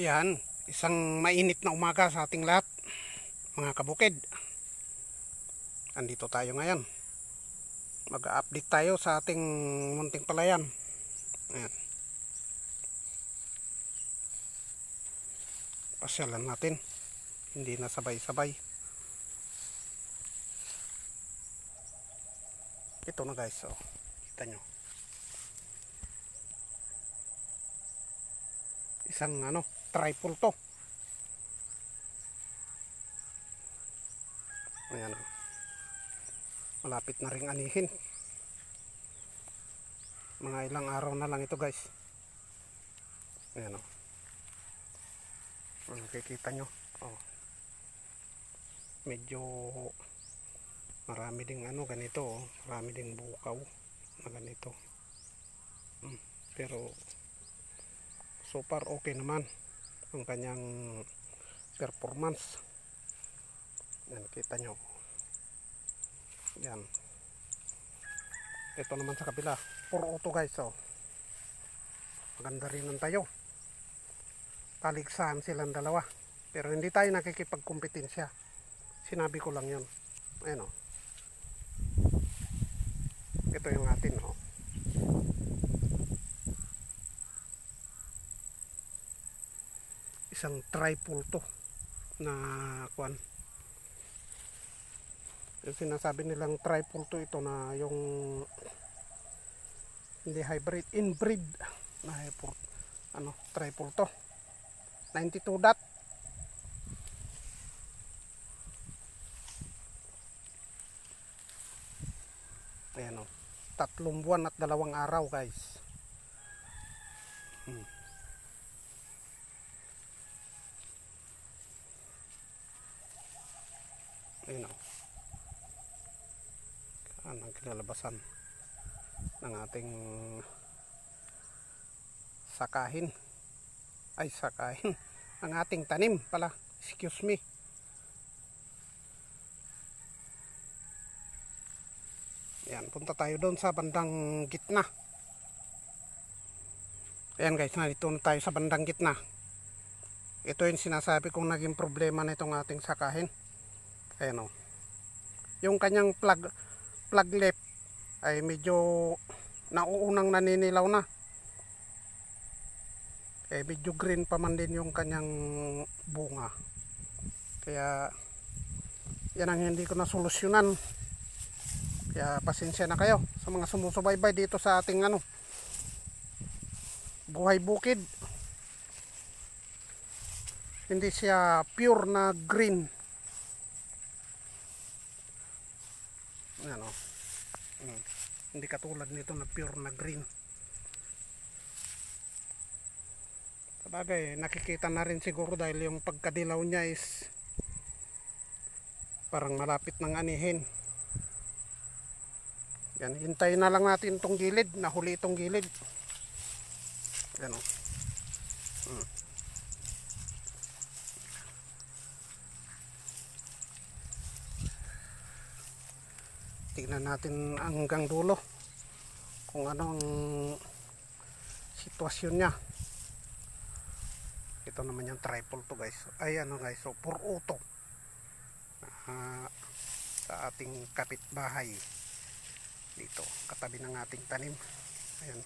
Yan, isang mainit na umaga sa ating lahat, mga kabukid. Andito tayo ngayon. Mag-update tayo sa ating munting palayan. Ayan. Pasyalan natin. Hindi na sabay-sabay. Ito na guys, oh. Kita nyo. Isang tripod to. Ayan, oh. Malapit na ring anihin. Mga ilang araw na lang ito guys. Ayan, oh. Nakikita nyo, oh. Medyo marami ding ganito, oh. Marami ding bukaw na ganito. Pero so far okay naman ang kanyang performance. Yan, kita nyo. Yan. Ito naman sa kabila, puro auto guys, oh. Maganda rin ang tayo. Taligsahan silang dalawa. Pero hindi tayo nakikipagkumpetensya. Sinabi ko lang yun. Ayan, oh. Ito yung atin, oh. Isang tripod to na kuan. Yung sinasabi nilang tripod to, ito na yung hindi hybrid, inbreed na tripod to. 92 dot. Ayan, oh. 3 buwan at 2 araw guys. Ayan, oh. Ang kinalabasan ng ating sakahin. Ang ating tanim pala. Excuse me. Ayan, punta tayo doon sa bandang gitna. Ayan guys, nandito na tayo sa bandang gitna. Ito yung sinasabi kong naging problema na itong ating sakahin. Ayan, oh. Yung kanyang plug lip ay medyo nauunang naninilaw na. Medyo green pa man din yung kanyang bunga. Kaya yan ang hindi ko na solusyonan. Kaya pasensya na kayo sa mga sumusubaybay dito sa ating buhay bukid. Hindi siya pure na green. Hindi katulad nito na pure na green. Sabagay, nakikita na rin siguro dahil yung pagkadilaw niya is parang malapit ng anihin. Yan, hintayin na lang natin itong gilid, nahuli itong gilid. Yan, oh. Tignan natin hanggang dulo kung anong sitwasyon niya. Ito naman yung tripod to guys. Ay guys, so puro auto sa ating kapitbahay dito, katabi ng ating tanim. Ayan,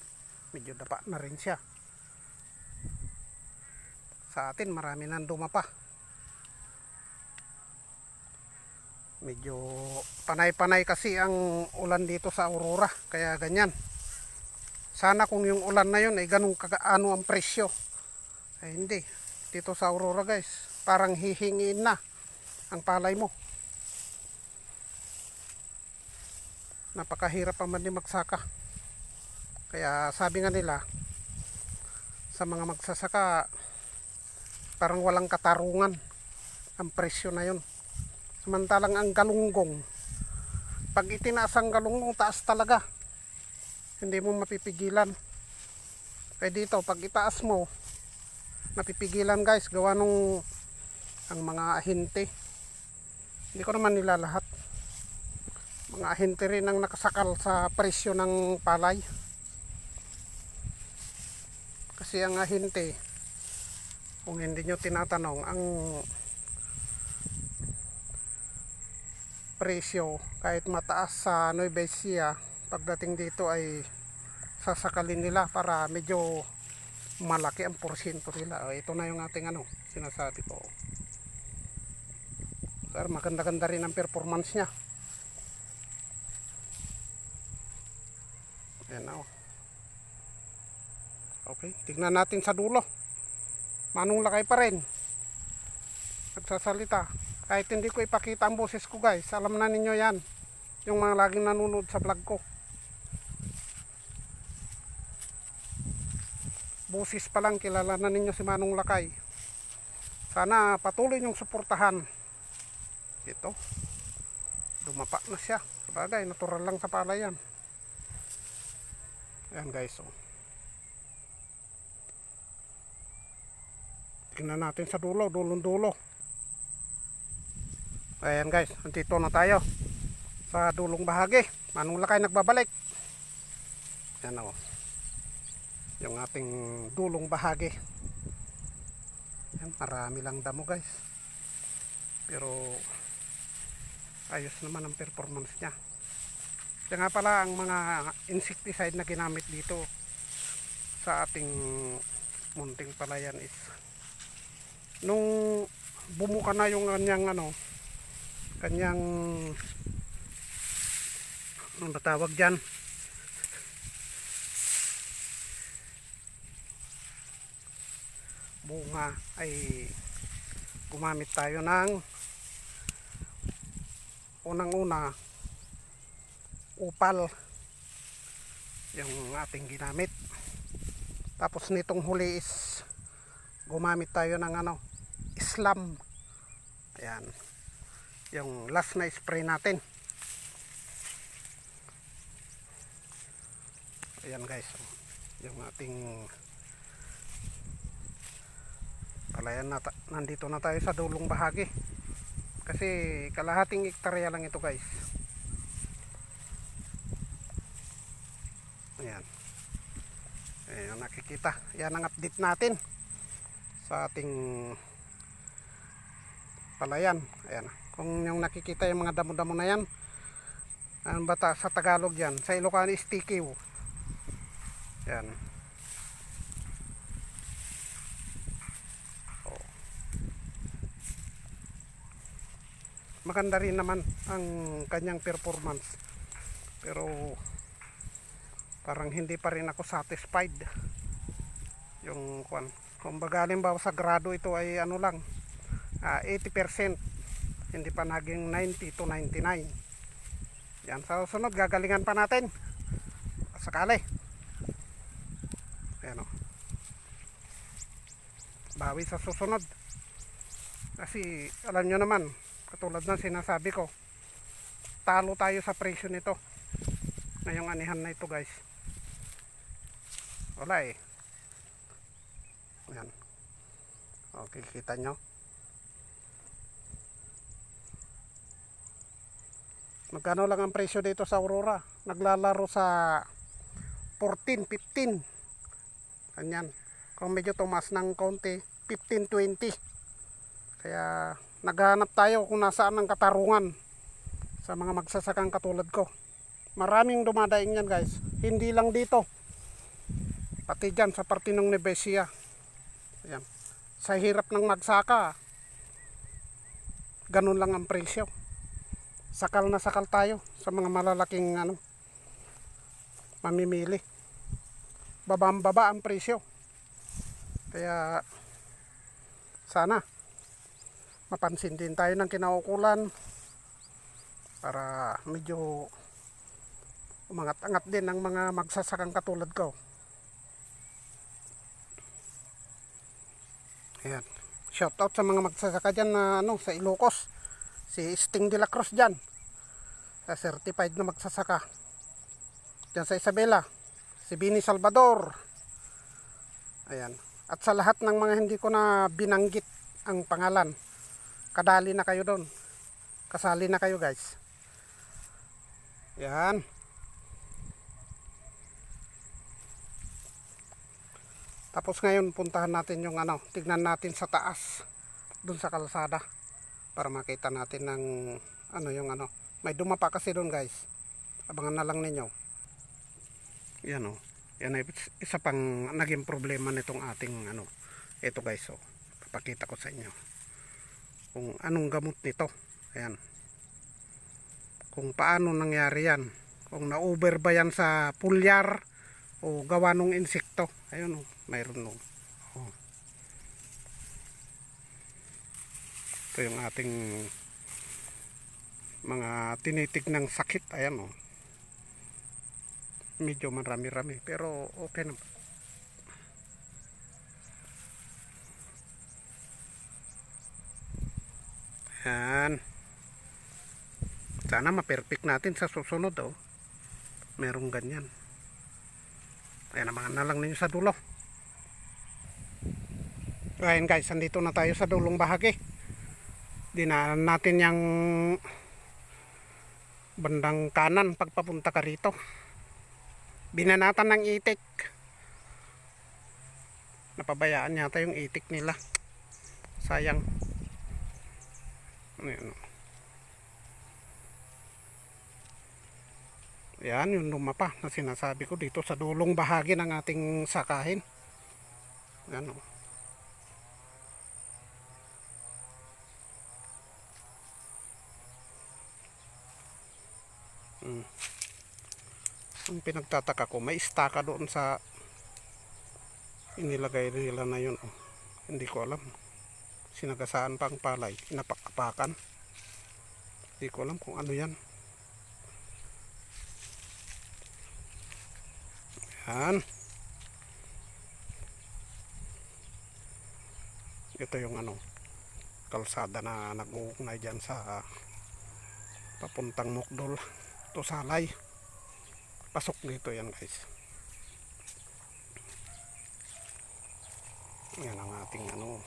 medyo dapa na rin siya. Sa atin marami nang dumapa. Medyo panay-panay kasi ang ulan dito sa Aurora, kaya ganyan. Sana kung yung ulan na yun ay ganun kagaano ang presyo. Ay hindi. Dito sa Aurora guys, parang hihingin na ang palay mo. Napakahirap pa man din magsaka. Kaya sabi nga nila, sa mga magsasaka, parang walang katarungan ang presyo na yun. Samantalang ang galunggong, pag itinaas ang galunggong, taas talaga. Hindi mo mapipigilan. Kaya dito, pag itaas mo, napipigilan guys, gawa nung ang mga ahente. Hindi ko naman nila lahat. Mga ahente rin ang nakasakal sa presyo ng palay. Kasi ang ahente, Kung hindi nyo tinatanong, ang presyo kahit mataas sa Nueva Ecija, pagdating dito ay sasakalin nila para medyo malaki ang porsyento nila. Ito na yung ating sinasabi ko. Sir, maganda-ganda rin ang performance niya. Ayan o. Okay, tignan natin sa dulo. Manong Lakay pa rin nagsasalita. Kahit hindi ko ipakita ang boses ko, guys, alam na ninyo yan, yung mga laging nanonood sa vlog ko. Boses pa lang kilala na ninyo si Manong Lakay. Sana patuloy nyong suportahan. Ito, dumapa na siya. Sabagay, natural lang sa palay yan. Ayan guys, oh. Tingnan natin sa dulo, dulong dulo. Ayan guys, nandito na tayo sa dulong bahagi. Manong Lakay nagbabalik. Ayan o, yung ating dulong bahagi. Ayan, marami lang damo guys, pero ayos naman ang performance nya. Kaya nga pala, ang mga insecticide na ginamit dito sa ating munting palayan is nung bumuka na yung kanyang kanyang anong batawag dyan, bunga, ay gumamit tayo ng unang-una upal yung ating ginamit. Tapos nitong huli is gumamit tayo ng Islam. Ayan, yung last na spray natin. Ayan guys, yung ating palayan na nandito na tayo sa dulong bahagi. Kasi kalahating hektarya lang ito guys. Ayan, ayan, nakikita. Yan ang update natin sa ating palayan. Ayan, kung yung nakikita yung mga damo-damo na yan, ang bata sa Tagalog yan, sa Ilocano stikiw. Ayan. Oh. Maganda rin naman ang kanyang performance, pero parang hindi pa rin ako satisfied. Yung kumbaga halimbawa sa grado ito ay lang 80%, hindi pa naging 90 to 99. Yan, sa susunod gagalingan pa natin sakali. Ayan o, bawi sa susunod. Kasi alam nyo naman, katulad ng sinasabi ko, talo tayo sa presyo nito ngayong anihan na ito guys. Wala eh. Ayan, okay, kita nyo magkano lang ang presyo dito sa Aurora. Naglalaro sa 14, 15. Ganyan. Kung medyo tumas ng konti, 15, 20. Kaya naghahanap tayo kung nasaan ang katarungan sa mga magsasakang katulad ko. Maraming dumadaing yan guys, hindi lang dito, pati dyan sa parte ng Nueva Ecija. Ayan, sa hirap ng magsaka, ganun lang ang presyo. Sakal na sakal tayo sa mga malalaking mamimili. Babang-baba ang presyo. Kaya sana mapansin din tayo ng kinaukulan para medyo umangat-angat din ang mga magsasakang katulad ko. Ayan, shout out sa mga magsasaka dyan na sa Ilocos, si Sting de la Cruz dyan, certified na magsasaka dyan sa Isabela, si Bini Salvador. Ayan, at sa lahat ng mga hindi ko na binanggit ang pangalan, kadali na kayo doon, kasali na kayo guys. Yan, Tapos ngayon puntahan natin yung ano, tignan natin sa taas dun sa kalsada para makita natin ng ano yung ano. May dumapa kasi doon guys. Abangan na lang ninyo. Yan o. Yan ay isa pang naging problema nitong ating ano. Ito guys o. Papakita ko sa inyo. Kung anong gamot nito. Ayan. Kung paano nangyari yan. Kung na-over ba yan sa pulyar o gawa ng insekto. Ayun o. Mayroon o. Oh. Ito yung ating mga tinitignang sakit. Ayan o. Medyo marami-rami pero okay na. Yan. Sana ma-perfect natin sa susunod oh. Merong ganyan. Ayan, naman na lang ninyo sa dulo. Ayan guys, andito na tayo sa dulong bahagi. Dinaanan natin yung bandang kanan pagpapunta ka rito. Binanatan ng itik. Napabayaan yata yung itik nila. Sayang. Ayan. Yan yung lumapa na sinasabi ko dito sa dulong bahagi ng ating sakahin. Yan o. Ang pinagtataka ko, may istaka doon sa inilagay nila na yun. Oh. Hindi ko alam. Sinagasaan pa ang palay. Inapak-apakan. Hindi ko alam kung ano yan. Yan. Ito yung ano, kalsada na nag-uugnay dyan sa papuntang Mukdol. Ito Salay. Pasok dito yan guys. Yan ang ating ano.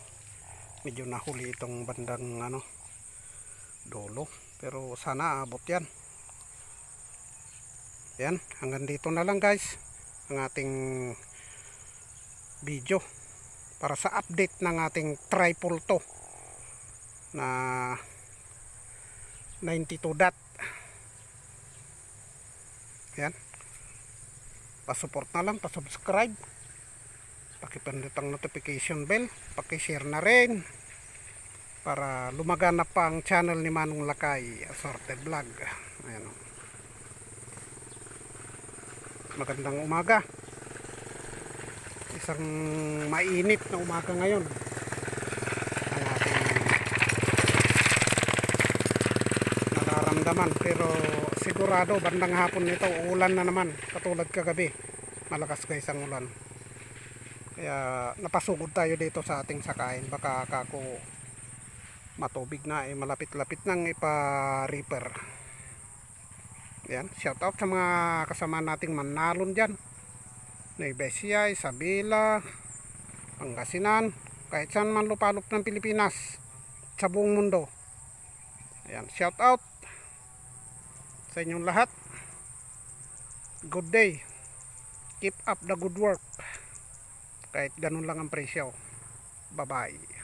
Medyo nahuli itong bandang ano dulo. Pero sana abot yan. Yan. Hanggang dito na lang guys. Ang ating video. Para sa update ng ating triple to. Na 92 dot. Yan. Pa-support na lang, pa-subscribe. Pakipindot ang notification bell, paki-share na rin para lumaganap pa ang channel ni Manong Lakay Assorted Vlog. Ayan o. Magandang umaga. Isang mainit na umaga ngayon. Ang ating nararamdaman pero sigurado bandang hapon nito ulan na naman katulad kagabi. Malakas guys ang ulan. Kaya napasugod tayo dito sa ating sakain. Baka ako matubig na malapit-lapit nang ipa-reaper. Yan, shout out sa mga kasama nating manalon dyan. Nueva Ecija, Isabela, Pangasinan, kahit saan man lupalop ng Pilipinas, sa buong mundo. Ayan, shout out sa inyong lahat. Good day. Keep up the good work. Kahit ganun lang ang presyo. Bye bye.